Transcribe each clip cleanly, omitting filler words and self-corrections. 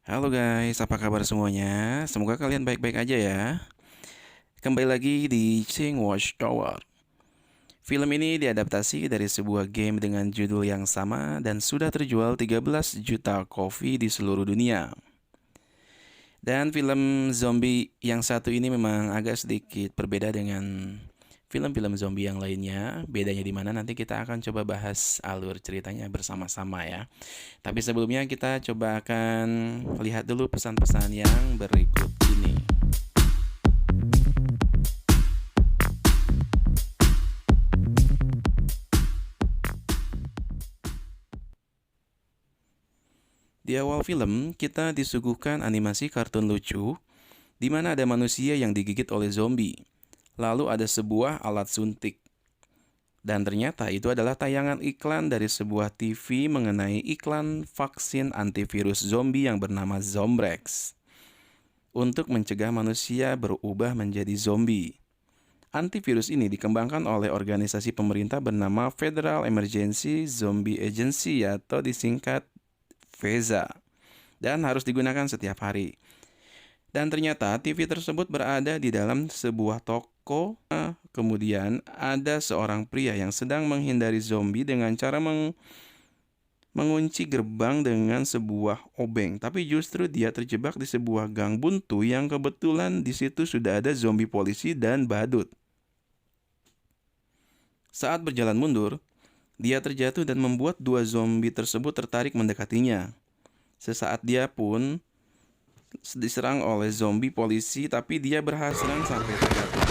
Halo guys, apa kabar semuanya? Semoga kalian baik-baik aja ya. Kembali lagi di Sing Watchtower. Film ini diadaptasi dari sebuah game dengan judul yang sama dan sudah terjual 13 juta kopi di seluruh dunia. Dan film zombie yang satu ini memang agak sedikit berbeda dengan film-film zombie yang lainnya. Bedanya di mana nanti kita akan coba bahas alur ceritanya bersama-sama ya. Tapi sebelumnya kita coba akan lihat dulu pesan-pesan yang berikut ini. Di awal film, kita disuguhkan animasi kartun lucu, di mana ada manusia yang digigit oleh zombie. Lalu ada sebuah alat suntik. Dan ternyata itu adalah tayangan iklan dari sebuah TV mengenai iklan vaksin antivirus zombie yang bernama Zombrex. Untuk mencegah manusia berubah menjadi zombie. Antivirus ini dikembangkan oleh organisasi pemerintah bernama Federal Emergency Zombie Agency atau disingkat VEZA, dan harus digunakan setiap hari. Dan ternyata TV tersebut berada di dalam sebuah toko. Kemudian ada seorang pria yang sedang menghindari zombie dengan cara mengunci gerbang dengan sebuah obeng. Tapi justru dia terjebak di sebuah gang buntu yang kebetulan di situ sudah ada zombie polisi dan badut. Saat berjalan mundur, dia terjatuh dan membuat dua zombie tersebut tertarik mendekatinya. Sesaat dia pun diserang oleh zombie polisi, tapi dia berhasil sampai terjatuh.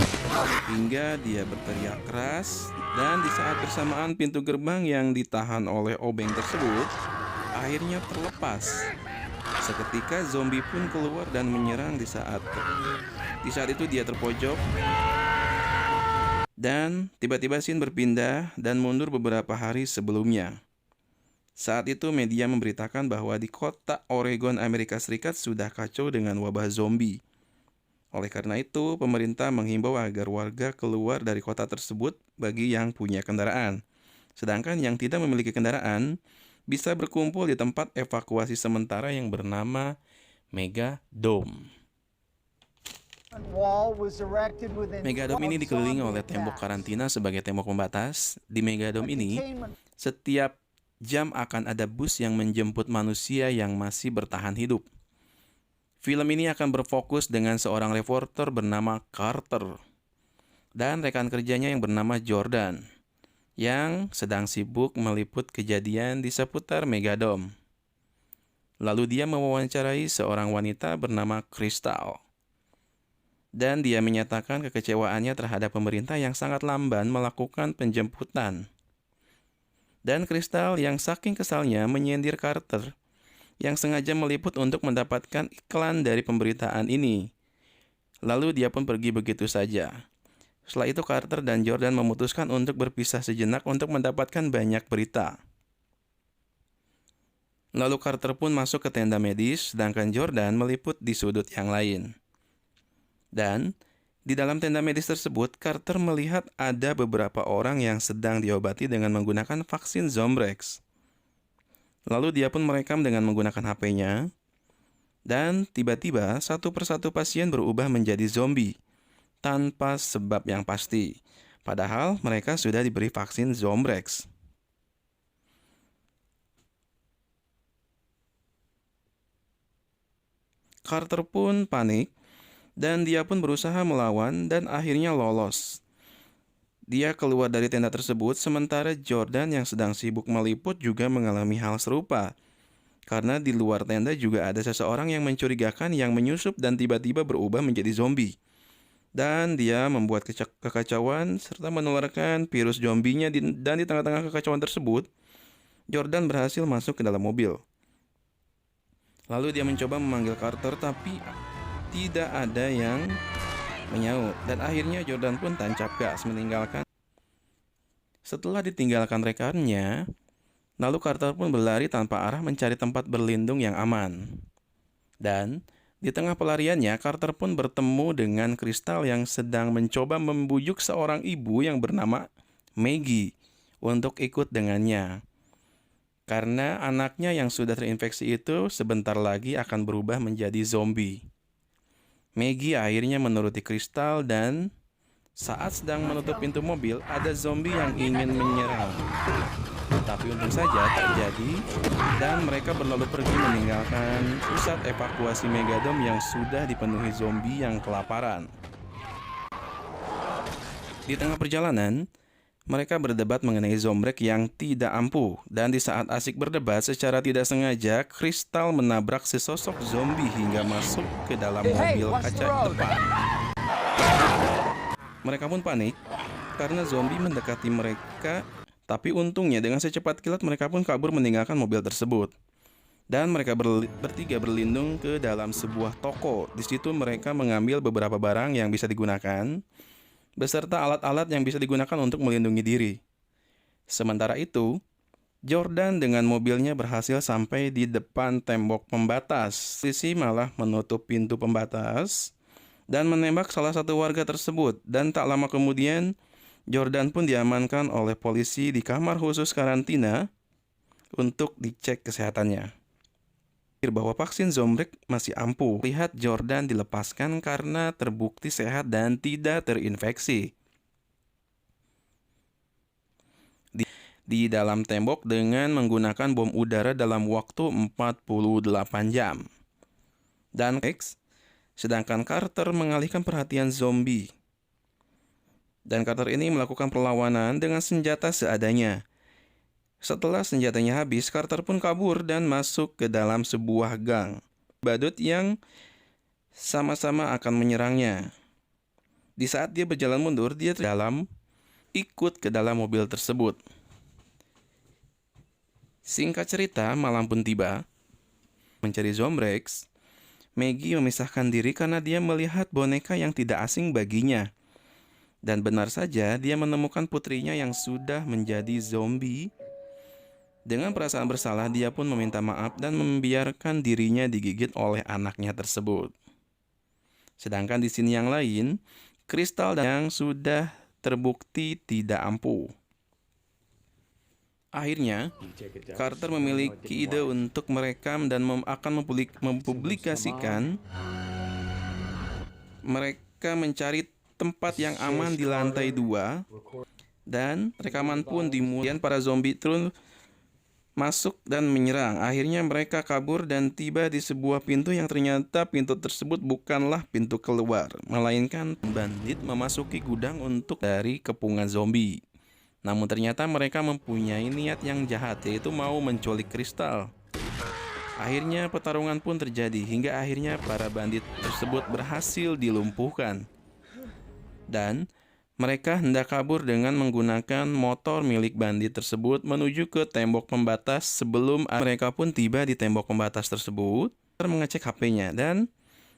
Hingga dia berteriak keras, dan di saat bersamaan pintu gerbang yang ditahan oleh obeng tersebut akhirnya terlepas. Seketika zombie pun keluar dan menyerang di saat itu dia terpojok. Dan tiba-tiba scene berpindah dan mundur beberapa hari sebelumnya. Saat itu media memberitakan bahwa di kota Oregon, Amerika Serikat sudah kacau dengan wabah zombie. Oleh karena itu, pemerintah menghimbau agar warga keluar dari kota tersebut bagi yang punya kendaraan. Sedangkan yang tidak memiliki kendaraan bisa berkumpul di tempat evakuasi sementara yang bernama Megadome. Megadome ini dikelilingi oleh tembok karantina sebagai tembok pembatas. Di Megadome ini, setiap jam akan ada bus yang menjemput manusia yang masih bertahan hidup. Film ini akan berfokus dengan seorang reporter bernama Carter dan rekan kerjanya yang bernama Jordan, yang sedang sibuk meliput kejadian di seputar Megadome. Lalu dia mewawancarai seorang wanita bernama Crystal. Dan dia menyatakan kekecewaannya terhadap pemerintah yang sangat lamban melakukan penjemputan. Dan Crystal yang saking kesalnya menyindir Carter yang sengaja meliput untuk mendapatkan iklan dari pemberitaan ini. Lalu dia pun pergi begitu saja. Setelah itu Carter dan Jordan memutuskan untuk berpisah sejenak untuk mendapatkan banyak berita. Lalu Carter pun masuk ke tenda medis, sedangkan Jordan meliput di sudut yang lain. Dan di dalam tenda medis tersebut, Carter melihat ada beberapa orang yang sedang diobati dengan menggunakan vaksin Zombrex. Lalu dia pun merekam dengan menggunakan HP-nya. Dan tiba-tiba satu persatu pasien berubah menjadi zombie tanpa sebab yang pasti. Padahal mereka sudah diberi vaksin Zombrex. Carter pun panik dan dia pun berusaha melawan dan akhirnya lolos. Dia keluar dari tenda tersebut sementara Jordan yang sedang sibuk meliput juga mengalami hal serupa. Karena di luar tenda juga ada seseorang yang mencurigakan yang menyusup dan tiba-tiba berubah menjadi zombie. Dan dia membuat kekacauan serta menularkan virus zombinya dan di tengah-tengah kekacauan tersebut, Jordan berhasil masuk ke dalam mobil. Lalu dia mencoba memanggil Carter tapi tidak ada yang menyaut. Dan akhirnya Jordan pun tancap gas meninggalkan. Setelah ditinggalkan rekannya, lalu Carter pun berlari tanpa arah mencari tempat berlindung yang aman. Dan di tengah pelariannya, Carter pun bertemu dengan Crystal yang sedang mencoba membujuk seorang ibu yang bernama Maggie untuk ikut dengannya. karena anaknya yang sudah terinfeksi itu sebentar lagi akan berubah menjadi zombie. Maggie akhirnya menuruti Kristal dan saat sedang menutup pintu mobil, ada zombie yang ingin menyerang. Tapi untung saja tak jadi dan mereka berlalu pergi meninggalkan pusat evakuasi Megadome yang sudah dipenuhi zombie yang kelaparan. Di tengah perjalanan, mereka berdebat mengenai Zombrek yang tidak ampuh, dan di saat asik berdebat secara tidak sengaja, Kristal menabrak sesosok zombie hingga masuk ke dalam mobil kaca depan. Mereka pun panik karena zombie mendekati mereka, tapi untungnya dengan secepat kilat mereka pun kabur meninggalkan mobil tersebut. Dan mereka bertiga berlindung ke dalam sebuah toko. Di situ mereka mengambil beberapa barang yang bisa digunakan, beserta alat-alat yang bisa digunakan untuk melindungi diri. Sementara itu, Jordan dengan mobilnya berhasil sampai di depan tembok pembatas. Polisi malah menutup pintu pembatas dan menembak salah satu warga tersebut. Dan tak lama kemudian, Jordan pun diamankan oleh polisi di kamar khusus karantina untuk dicek kesehatannya. Bahwa vaksin Zombrek masih ampuh. Lihat Jordan dilepaskan karena terbukti sehat dan tidak terinfeksi. Di dalam tembok dengan menggunakan bom udara dalam waktu 48 jam. Dan sedangkan Carter mengalihkan perhatian zombie. Dan Carter ini melakukan perlawanan dengan senjata seadanya. Setelah senjatanya habis, Carter pun kabur dan masuk ke dalam sebuah gang badut yang sama-sama akan menyerangnya. Di saat dia berjalan mundur, dia ikut ke dalam mobil tersebut. Singkat cerita, malam pun tiba. Mencari Zombrex, Maggie memisahkan diri karena dia melihat boneka yang tidak asing baginya. Dan benar saja, dia menemukan putrinya yang sudah menjadi zombie. Dengan perasaan bersalah, dia pun meminta maaf dan membiarkan dirinya digigit oleh anaknya tersebut. Sedangkan di sini yang lain, Kristal yang sudah terbukti tidak ampuh. Akhirnya, Carter memiliki ide untuk merekam dan akan mempublikasikan. Mereka mencari tempat yang aman di lantai 2, dan rekaman pun dimulai. Para zombie turun masuk dan menyerang. Akhirnya mereka kabur dan tiba di sebuah pintu yang ternyata pintu tersebut bukanlah pintu keluar, melainkan bandit memasuki gudang untuk dari kepungan zombie. Namun ternyata mereka mempunyai niat yang jahat, yaitu mau menculik Kristal. Akhirnya pertarungan pun terjadi hingga akhirnya para bandit tersebut berhasil dilumpuhkan. Dan mereka hendak kabur dengan menggunakan motor milik bandit tersebut menuju ke tembok pembatas. Sebelum mereka pun tiba di tembok pembatas tersebut, mengecek HP-nya dan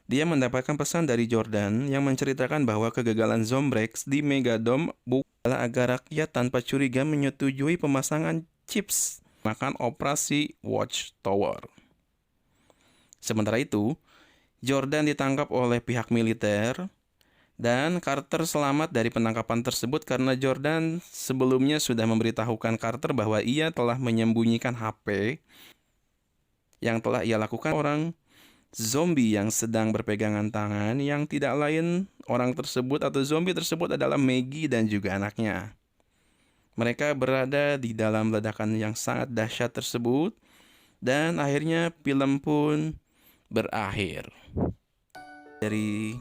dia mendapatkan pesan dari Jordan yang menceritakan bahwa kegagalan Zombrex di Megadome adalah agar rakyat tanpa curiga menyetujui pemasangan chips makan operasi Watchtower. Sementara itu, Jordan ditangkap oleh pihak militer. Dan Carter selamat dari penangkapan tersebut karena Jordan sebelumnya sudah memberitahukan Carter bahwa ia telah menyembunyikan HP yang telah ia lakukan orang zombie yang sedang berpegangan tangan, yang tidak lain orang tersebut atau zombie tersebut adalah Maggie dan juga anaknya. Mereka berada di dalam ledakan yang sangat dahsyat tersebut dan akhirnya film pun berakhir. Dari